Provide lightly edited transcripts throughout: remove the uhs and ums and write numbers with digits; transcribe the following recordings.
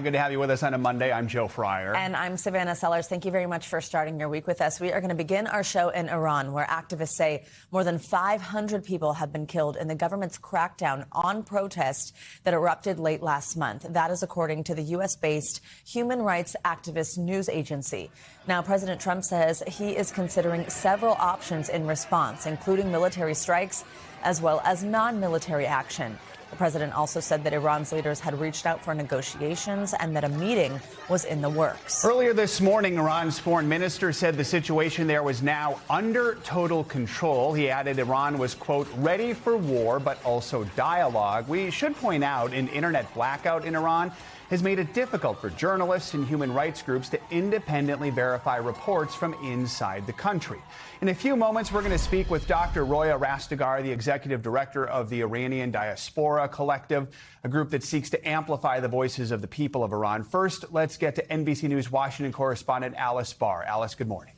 Good to have you with us on a Monday. I'm Joe Fryer. And I'm Savannah Sellers. Thank you very much for starting your week with us. We are going to begin our show in Iran, where activists say more than 500 people have been killed in the government's crackdown on protests that erupted late last month. That is according to the U.S.-based human rights activist news agency. Now, President Trump says he is considering several options in response, including military strikes as well as non-military action. The president also said that Iran's leaders had reached out for negotiations and that a meeting was in the works. Earlier this morning, Iran's foreign minister said the situation there was now under total control. He added Iran was, quote, ready for war, but also dialogue. We should point out an internet blackout in Iran has made it difficult for journalists and human rights groups to independently verify reports from inside the country. In a few moments, we're going to speak with Dr. Roya Rastegar, the executive director of the Iranian Diaspora Collective, a group that seeks to amplify the voices of the people of Iran. First, let's get to NBC News Washington correspondent Alice Barr. Alice, good morning.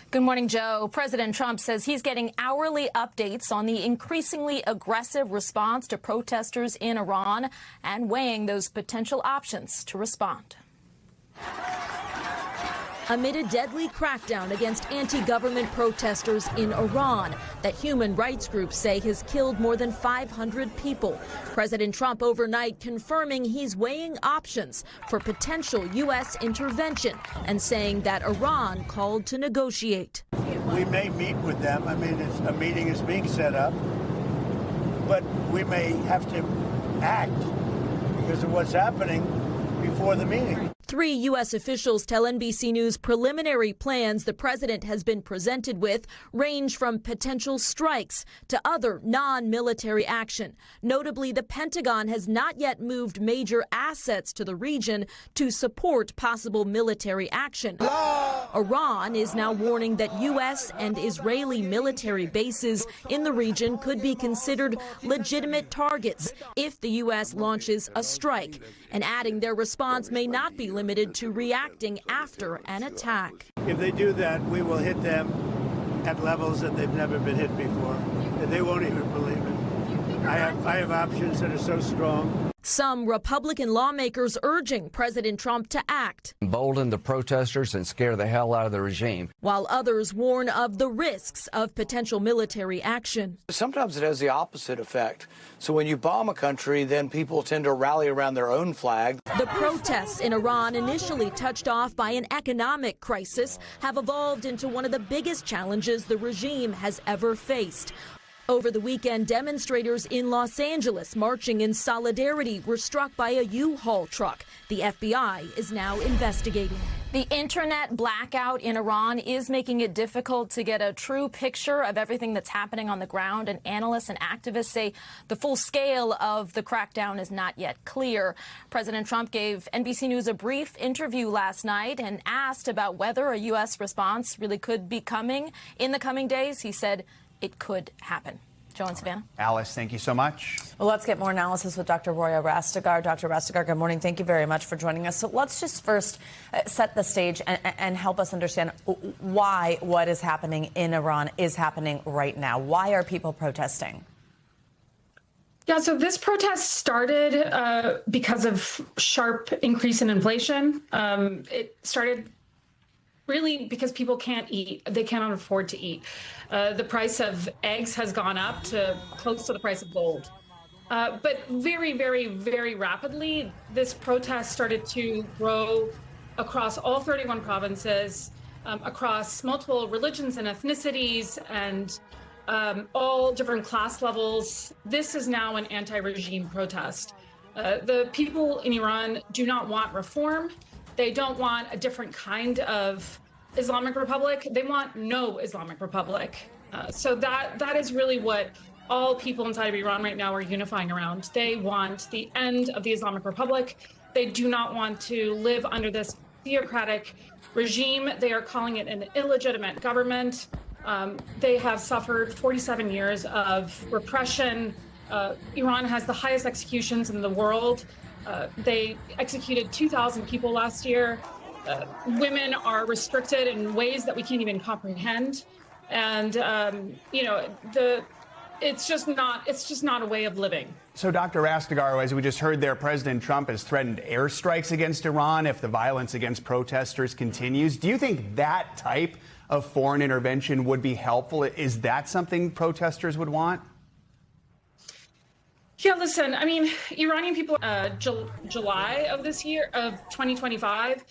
Good morning, Joe. President Trump says he's getting hourly updates on the increasingly aggressive response to protesters in Iran and weighing those potential options to respond. Amid a deadly crackdown against anti-government protesters in Iran that human rights groups say has killed more than 500 people, President Trump overnight confirming he's weighing options for potential U.S. intervention and saying that Iran called to negotiate. We may meet with them. I mean, a meeting is being set up, but we may have to act because of what's happening before the meeting. 3 U.S. officials tell NBC News preliminary plans the president has been presented with range from potential strikes to other non-military action. Notably, the Pentagon has not yet moved major assets to the region to support possible military action. Iran is now warning that U.S. and Israeli military bases in the region could be considered legitimate targets if the U.S. launches a strike, and adding their response may not be limited to reacting after an attack. If they do that, we will hit them at levels that they've never been hit before. And they won't even believe it. I have options that are so strong. Some Republican lawmakers urging President Trump to act, embolden the protesters and scare the hell out of the regime, while others warn of the risks of potential military action. Sometimes it has the opposite effect. So when you bomb a country, then people tend to rally around their own flag. The protests in Iran, initially touched off by an economic crisis, have evolved into one of the biggest challenges the regime has ever faced. Over the weekend, demonstrators in Los Angeles marching in solidarity were struck by a U-Haul truck. The FBI is now investigating. The internet blackout in Iran is making it difficult to get a true picture of everything that's happening on the ground, and analysts and activists say the full scale of the crackdown is not yet clear. President Trump gave NBC News a brief interview last night and asked about whether a U.S. response really could be coming in the coming days. He said it could happen. Joe and Savannah. Alice, thank you so much. Well, let's get more analysis with Dr. Roya Rastegar. Dr. Rastegar, good morning. Thank you very much for joining us. So let's just first set the stage and help us understand why what is happening in Iran is happening right now. Why are people protesting? Yeah, so this protest started because of sharp increase in inflation. It started really because people can't eat. They cannot afford to eat. The price of eggs has gone up to close to the price of gold. But very, very, very rapidly, this protest started to grow across all 31 provinces, across multiple religions and ethnicities, and all different class levels. This is now an anti-regime protest. The people in Iran do not want reform. They don't want a different kind of Islamic Republic. They want no Islamic Republic. So that is really what all people inside of Iran right now are unifying around. They want the end of the Islamic Republic. They do not want to live under this theocratic regime. They are calling it an illegitimate government. They have suffered 47 years of repression. Iran has the highest executions in the world. They executed 2,000 people last year. Women are restricted in ways that we can't even comprehend. And, you know, it's just not a way of living. So, Dr. Rastegar, as we just heard there, President Trump has threatened airstrikes against Iran if the violence against protesters continues. Do you think that type of foreign intervention would be helpful? Is that something protesters would want? Yeah, listen, I mean, Iranian people, July of this year, of 2025,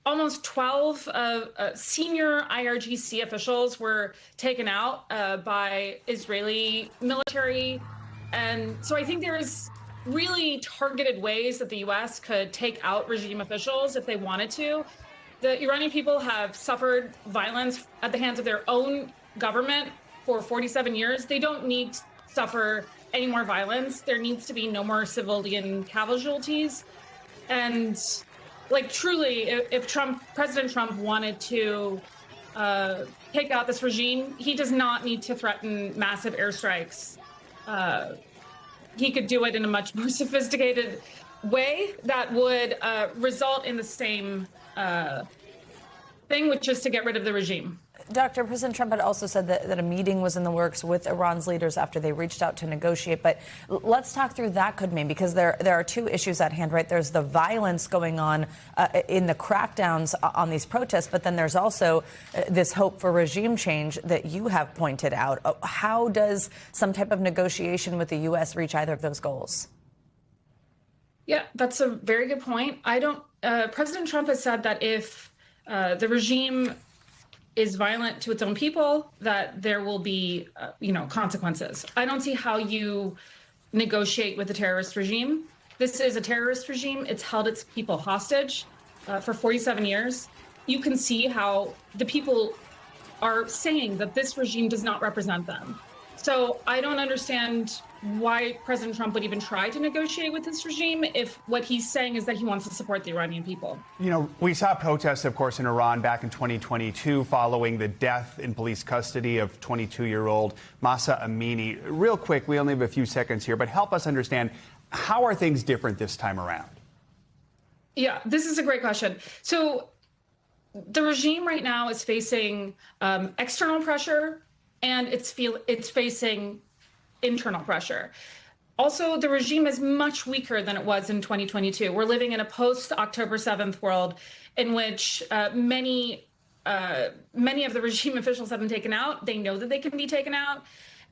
almost 12 senior IRGC officials were taken out by Israeli military. And so I think there's really targeted ways that the U.S. could take out regime officials if they wanted to. The Iranian people have suffered violence at the hands of their own government for 47 years. They don't need to suffer any more violence. There needs to be no more civilian casualties. And like, truly, if President Trump wanted to take out this regime, he does not need to threaten massive airstrikes. He could do it in a much more sophisticated way that would result in the same thing, which is to get rid of the regime. Dr. President Trump had also said that a meeting was in the works with Iran's leaders after they reached out to negotiate. But let's talk through that, could mean, because there are two issues at hand, right? There's the violence going on in the crackdowns on these protests, but then there's also this hope for regime change that you have pointed out. How does some type of negotiation with the U.S. reach either of those goals? Yeah, that's a very good point. President Trump has said that if the regime is violent to its own people, that there will be, consequences. I don't see how you negotiate with a terrorist regime. This is a terrorist regime. It's held its people hostage for 47 years. You can see how the people are saying that this regime does not represent them. So I don't understand why President Trump would even try to negotiate with this regime if what he's saying is that he wants to support the Iranian people. You know, we saw protests, of course, in Iran back in 2022 following the death in police custody of 22-year-old Mahsa Amini. Real quick, we only have a few seconds here, but help us understand, how are things different this time around? Yeah, this is a great question. So the regime right now is facing external pressure, and it's facing internal pressure. Also, the regime is much weaker than it was in 2022. We're living in a post-October 7th world in which many of the regime officials have been taken out. They know that they can be taken out.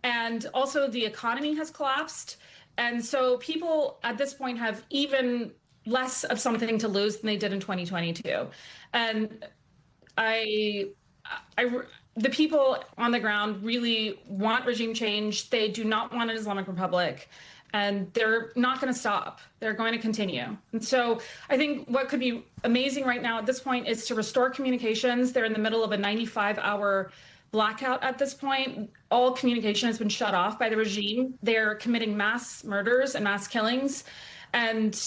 And also the economy has collapsed. And so people at this point have even less of something to lose than they did in 2022. And the people on the ground really want regime change. They do not want an Islamic Republic, and they're not going to stop. They're going to continue. And so I think what could be amazing right now at this point is to restore communications. They're in the middle of a 95-hour blackout at this point. All communication has been shut off by the regime. They're committing mass murders and mass killings. And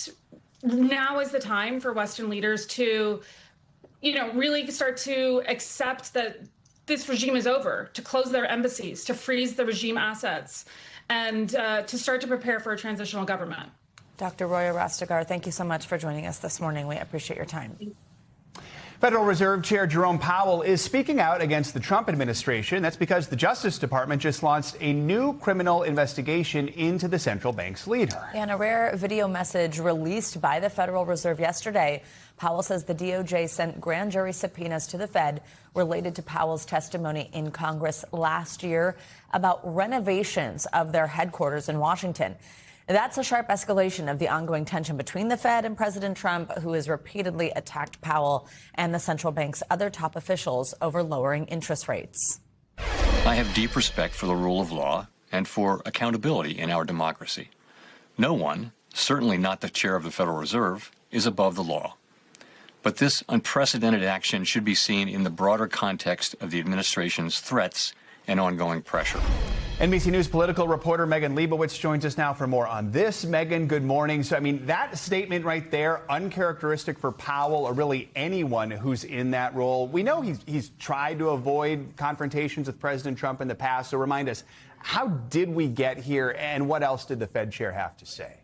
now is the time for Western leaders to, really start to accept that this regime is over, to close their embassies, to freeze the regime assets, and to start to prepare for a transitional government. Dr. Roya Rastegar, thank you so much for joining us this morning. We appreciate your time. Federal Reserve Chair Jerome Powell is speaking out against the Trump administration. That's because the Justice Department just launched a new criminal investigation into the central bank's leader. In a rare video message released by the Federal Reserve yesterday, Powell says the DOJ sent grand jury subpoenas to the Fed related to Powell's testimony in Congress last year about renovations of their headquarters in Washington. That's a sharp escalation of the ongoing tension between the Fed and President Trump, who has repeatedly attacked Powell and the central bank's other top officials over lowering interest rates. I have deep respect for the rule of law and for accountability in our democracy. No one, certainly not the chair of the Federal Reserve, is above the law. But this unprecedented action should be seen in the broader context of the administration's threats and ongoing pressure. NBC News political reporter Megan Leibowitz joins us now for more on this. Megan, good morning. So, that statement right there, uncharacteristic for Powell or really anyone who's in that role. We know he's tried to avoid confrontations with President Trump in the past. So remind us, how did we get here, and what else did the Fed chair have to say?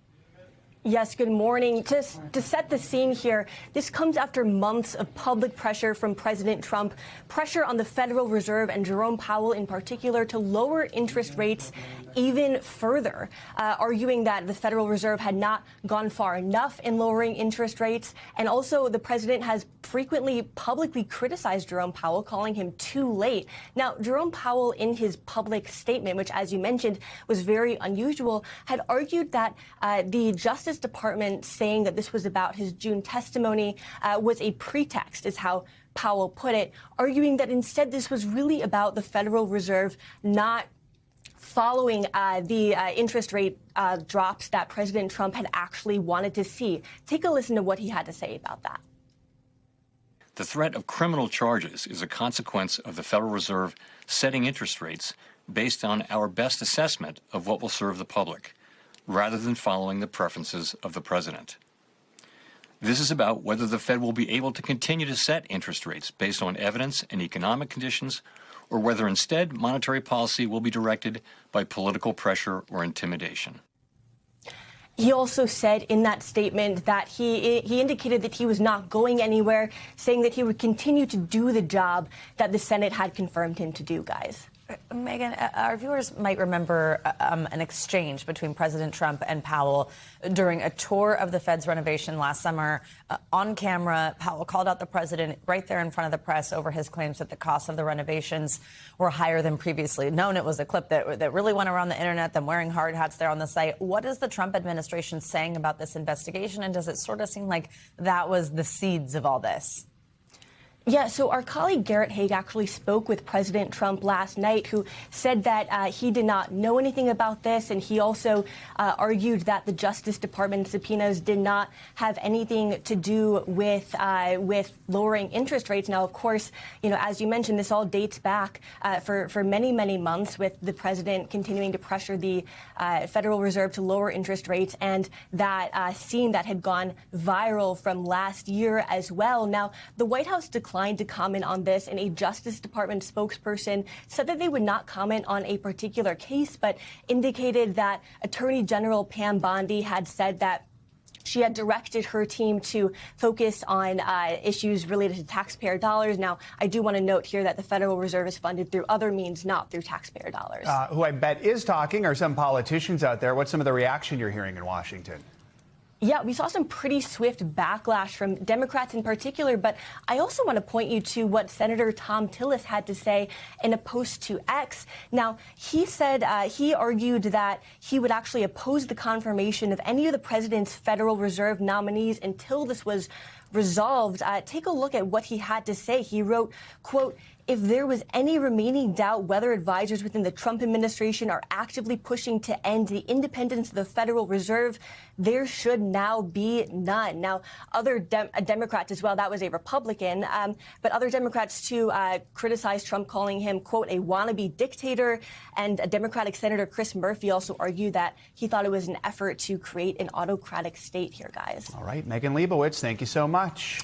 Yes, good morning. Just to set the scene here, this comes after months of public pressure from President Trump, pressure on the Federal Reserve and Jerome Powell in particular to lower interest rates even further, arguing that the Federal Reserve had not gone far enough in lowering interest rates. And also the president has frequently publicly criticized Jerome Powell, calling him too late. Now, Jerome Powell, in his public statement, which, as you mentioned, was very unusual, had argued that the Justice Department saying that this was about his June testimony was a pretext, is how Powell put it, arguing that instead this was really about the Federal Reserve not following the interest rate drops that President Trump had actually wanted to see. Take a listen to what he had to say about that. The threat of criminal charges is a consequence of the Federal Reserve setting interest rates based on our best assessment of what will serve the public, rather than following the preferences of the president. This is about whether the Fed will be able to continue to set interest rates based on evidence and economic conditions, or whether instead monetary policy will be directed by political pressure or intimidation. He also said in that statement that he indicated that he was not going anywhere, saying that he would continue to do the job that the Senate had confirmed him to do, guys. Megan, our viewers might remember an exchange between President Trump and Powell during a tour of the Fed's renovation last summer. On camera, Powell called out the president right there in front of the press over his claims that the costs of the renovations were higher than previously known. It was a clip that really went around the internet, them wearing hard hats there on the site. What is the Trump administration saying about this investigation, and does it sort of seem like that was the seeds of all this? Yeah, so our colleague Garrett Haig actually spoke with President Trump last night, who said that he did not know anything about this. And he also argued that the Justice Department subpoenas did not have anything to do with lowering interest rates. Now, of course, you know, as you mentioned, this all dates back for many, many months, with the president continuing to pressure the Federal Reserve to lower interest rates, and that scene that had gone viral from last year as well. Now, the White House declined to comment on this, and a Justice Department spokesperson said that they would not comment on a particular case, but indicated that Attorney General Pam Bondi had said that she had directed her team to focus on issues related to taxpayer dollars. Now, I do want to note here that the Federal Reserve is funded through other means, not through taxpayer dollars. Who I bet is talking are some politicians out there. What's some of the reaction you're hearing in Washington? Yeah, we saw some pretty swift backlash from Democrats in particular, but I also want to point you to what Senator Thom Tillis had to say in a post to X. Now, he said he argued that he would actually oppose the confirmation of any of the president's Federal Reserve nominees until this was resolved. Take a look at what he had to say. He wrote, quote, "If there was any remaining doubt whether advisors within the Trump administration are actively pushing to end the independence of the Federal Reserve, there should now be none." Now, other Democrats as well, that was a Republican, but other Democrats too criticized Trump, calling him, quote, "a wannabe dictator." And a Democratic Senator Chris Murphy also argued that he thought it was an effort to create an autocratic state here, guys. All right, Megan Leibowitz, thank you so much.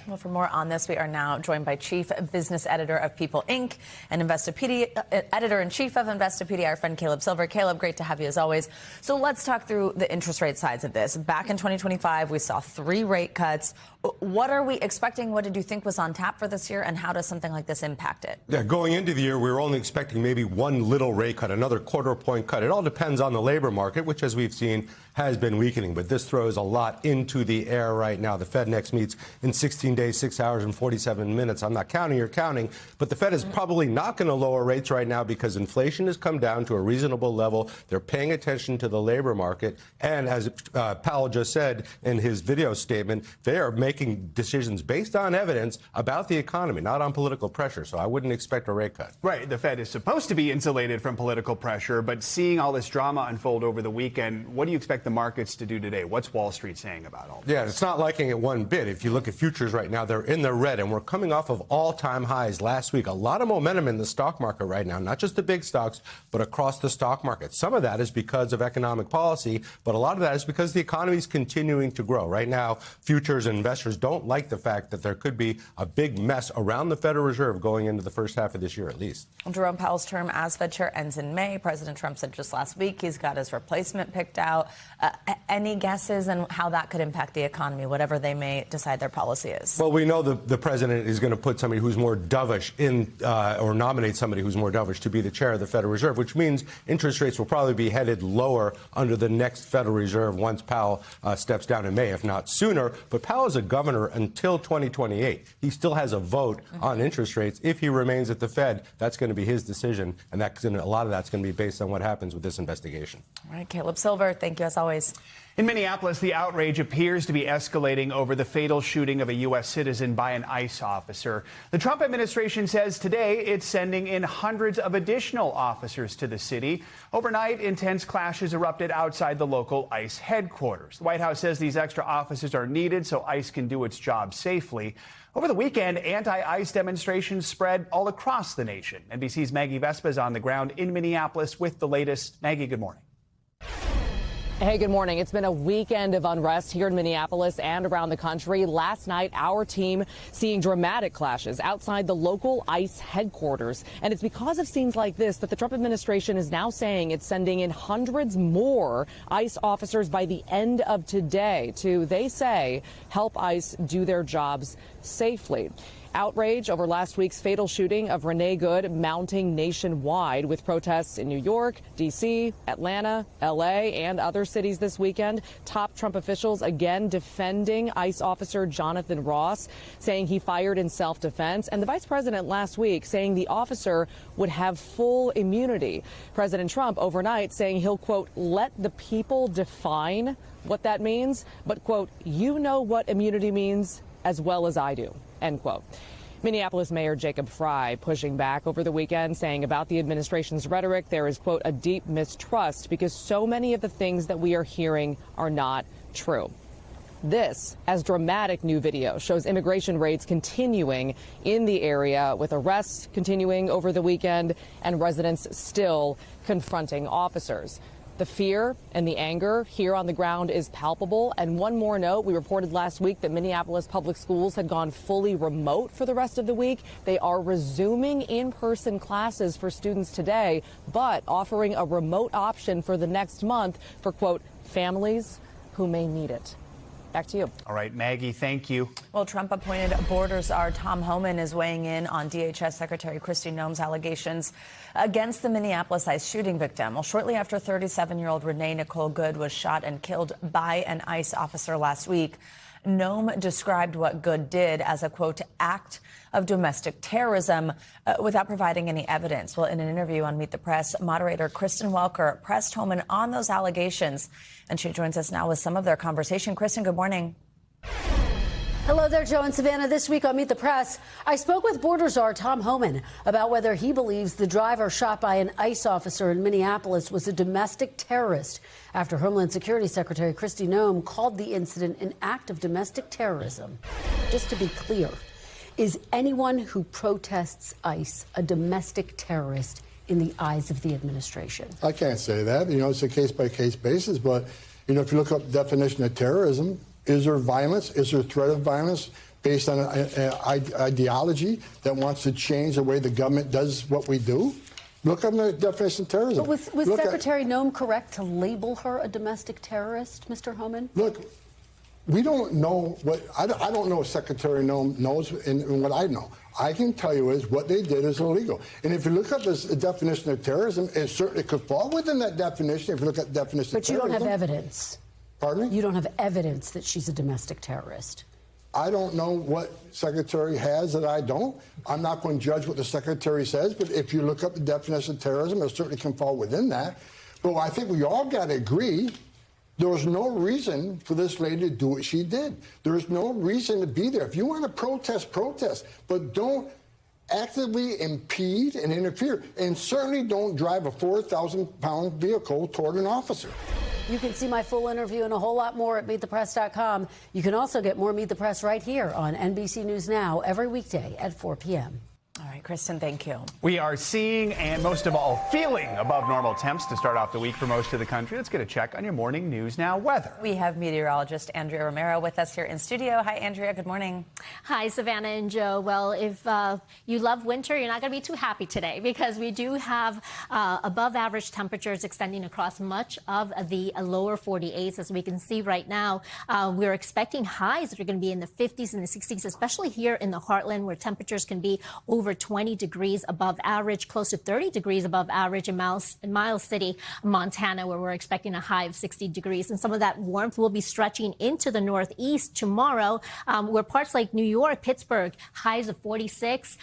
Well, for more on this, we are now joined by Chief Business Editor of People Inc. and Editor-in-Chief of Investopedia, our friend Caleb Silver. Caleb, great to have you as always. So let's talk through the interest rate sides of this. Back in 2025, we saw 3 rate cuts. What are we expecting? What did you think was on tap for this year, and how does something like this impact it? Yeah, going into the year, we were only expecting maybe one little rate cut, another quarter-point cut. It all depends on the labor market, which, as we've seen, has been weakening. But this throws a lot into the air right now. The Fed next meets in 16 days, 6 hours and 47 minutes. I'm not counting, you're counting. But the Fed is probably not going to lower rates right now because inflation has come down to a reasonable level. They're paying attention to the labor market. And as Powell just said in his video statement, they are making decisions based on evidence about the economy, not on political pressure. So I wouldn't expect a rate cut. Right. The Fed is supposed to be insulated from political pressure, but seeing all this drama unfold over the weekend, what do you expect the markets to do today? What's Wall Street saying about all this? Yeah, it's not liking it one bit. If you look at futures right now, they're in the red, and we're coming off of all-time highs last week. A lot of momentum in the stock market right now, not just the big stocks, but across the stock market. Some of that is because of economic policy, but a lot of that is because the economy is continuing to grow. Right now, futures and investors don't like the fact that there could be a big mess around the Federal Reserve going into the first half of this year, at least. Jerome Powell's term as Fed chair ends in May. President Trump said just last week he's got his replacement picked out. Any guesses on how that could impact the economy, whatever they may decide their policy is? Well, we know the president is going to put somebody who's more dovish in, or nominate somebody who's more dovish to be the chair of the Federal Reserve, which means interest rates will probably be headed lower under the next Federal Reserve once Powell steps down in May, if not sooner. But Powell is a governor until 2028. He still has a vote on interest rates. If he remains at the Fed, that's going to be his decision, and a lot of that's going to be based on what happens with this investigation. All right, Caleb Silver, thank you as always. In Minneapolis, the outrage appears to be escalating over the fatal shooting of a U.S. citizen by an ICE officer. The Trump administration says today it's sending in hundreds of additional officers to the city. Overnight, intense clashes erupted outside the local ICE headquarters. The White House says these extra officers are needed so ICE can do its job safely. Over the weekend, anti-ICE demonstrations spread all across the nation. NBC's Maggie Vespa is on the ground in Minneapolis with the latest. Maggie, good morning. Hey, good morning. It's been a weekend of unrest here in Minneapolis and around the country. Last night, our team seeing dramatic clashes outside the local ICE headquarters. And it's because of scenes like this that the Trump administration is now saying it's sending in hundreds more ICE officers by the end of today to, they say, help ICE do their jobs safely. Outrage over last week's fatal shooting of Renee Good mounting nationwide, with protests in New York, D.C., Atlanta, L.A., and other cities this weekend. Top Trump officials again defending ICE officer Jonathan Ross, saying he fired in self-defense, and the vice president last week saying the officer would have full immunity. President Trump overnight saying he'll, quote, let the people define what that means, but, quote, you know what immunity means as well as I do, end quote. Minneapolis Mayor Jacob Frey pushing back over the weekend, saying about the administration's rhetoric there is, quote, a deep mistrust because so many of the things that we are hearing are not true. This, as dramatic new video shows immigration raids continuing in the area, with arrests continuing over the weekend and residents still confronting officers. The fear and the anger here on the ground is palpable. And one more note, we reported last week that Minneapolis public schools had gone fully remote for the rest of the week. They are resuming in-person classes for students today, but offering a remote option for the next month for, quote, families who may need it. Back to you. All right, Maggie, thank you. Well, Trump-appointed border czar Tom Homan is weighing in on DHS Secretary Kristi Noem's allegations against the Minneapolis ICE shooting victim. Well, shortly after 37-year-old Renee Nicole Good was shot and killed by an ICE officer last week, Noem described what Good did as a, quote, act of domestic terrorism without providing any evidence. Well, in an interview on Meet the Press, moderator Kristen Welker pressed Homan on those allegations, and she joins us now with some of their conversation. Kristen, good morning. Hello there, Joe and Savannah. This week on Meet the Press, I spoke with border czar Tom Homan about whether he believes the driver shot by an ICE officer in Minneapolis was a domestic terrorist after Homeland Security Secretary Kristi Noem called the incident an act of domestic terrorism. Just to be clear, is anyone who protests ICE a domestic terrorist in the eyes of the administration? I can't say that. You know, it's a case-by-case basis. But, you know, if you look up the definition of terrorism, is there violence? Is there threat of violence based on an ideology that wants to change the way the government does what we do? Look up the definition of terrorism. But was Secretary Noem correct to label her a domestic terrorist, Mr. Homan? Look, we don't know what I don't know what Secretary Noem knows and what I know. I can tell you is what they did is illegal. And if you look up this definition of terrorism, it certainly could fall within that definition if you look at the definition of terrorism. But you don't have evidence. Pardon me? You don't have evidence that she's a domestic terrorist. I don't know what Secretary has that I don't. I'm not going to judge what the Secretary says, but if you look up the definition of terrorism, it certainly can fall within that. But I think we all got to agree there was no reason for this lady to do what she did. There's no reason to be there. If you want to protest, protest, but don't actively impede and interfere, and certainly don't drive a 4,000-pound vehicle toward an officer. You can see my full interview and a whole lot more at MeetThePress.com. You can also get more Meet the Press right here on NBC News Now every weekday at 4 p.m. All right. right, Kristen, thank you. We are seeing and most of all feeling above normal temps to start off the week for most of the country. Let's get a check on your morning News Now weather. We have meteorologist Andrea Romero with us here in studio. Hi, Andrea. Good morning. Hi, Savannah and Joe. Well, if you love winter, you're not going to be too happy today because we do have above average temperatures extending across much of the lower 48s. As we can see right now, we're expecting highs that are going to be in the 50s and the 60s, especially here in the heartland where temperatures can be over 20 degrees above average, close to 30 degrees above average in Miles City, Montana, where we're expecting a high of 60 degrees. And some of that warmth will be stretching into the northeast tomorrow, where parts like New York, Pittsburgh, highs of 46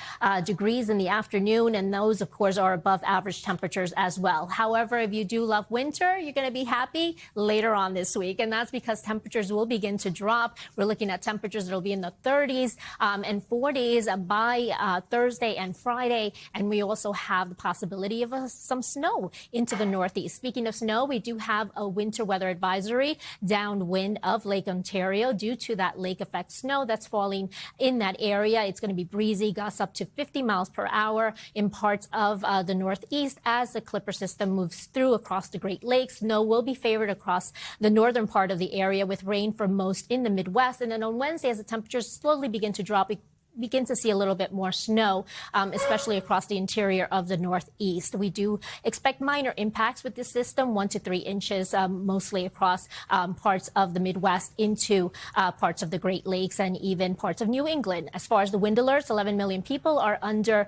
degrees in the afternoon. And those, of course, are above average temperatures as well. However, if you do love winter, you're going to be happy later on this week. And that's because temperatures will begin to drop. We're looking at temperatures that will be in the 30s and 40s by Thursday and Friday, and we also have the possibility of some snow into the northeast. Speaking of snow, we do have a winter weather advisory downwind of Lake Ontario due to that lake effect snow that's falling in that area. It's going to be breezy, gusts up to 50 miles per hour in parts of the northeast as the Clipper system moves through across the Great Lakes. Snow will be favored across the northern part of the area with rain for most in the Midwest. And then on Wednesday, as the temperatures slowly begin to drop, we begin to see a little bit more snow, especially across the interior of the northeast. We do expect minor impacts with this system, 1 to 3 inches, mostly across parts of the Midwest into parts of the Great Lakes and even parts of New England. As far as the wind alerts, 11 million people are under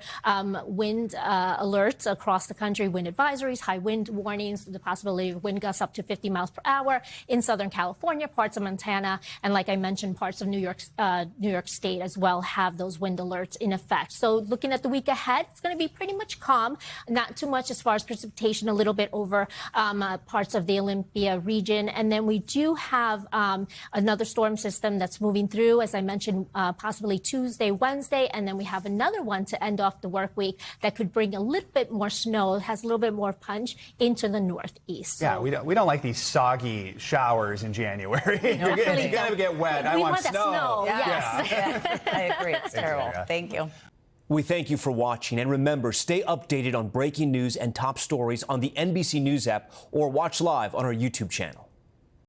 wind alerts across the country, wind advisories, high wind warnings, the possibility of wind gusts up to 50 miles per hour in Southern California, parts of Montana, and like I mentioned, parts of New York State as well have those wind alerts in effect. So looking at the week ahead, it's going to be pretty much calm, not too much as far as precipitation, a little bit over parts of the Olympia region. And then we do have another storm system that's moving through, as I mentioned, possibly Tuesday, Wednesday, and then we have another one to end off the work week that could bring a little bit more snow, has a little bit more punch into the northeast. Yeah, we don't like these soggy showers in January. No, You're going to get wet. I want snow. Yes. Yeah. I agree. It's terrible. Thank you. We thank you for watching. And remember, stay updated on breaking news and top stories on the NBC News app or watch live on our YouTube channel.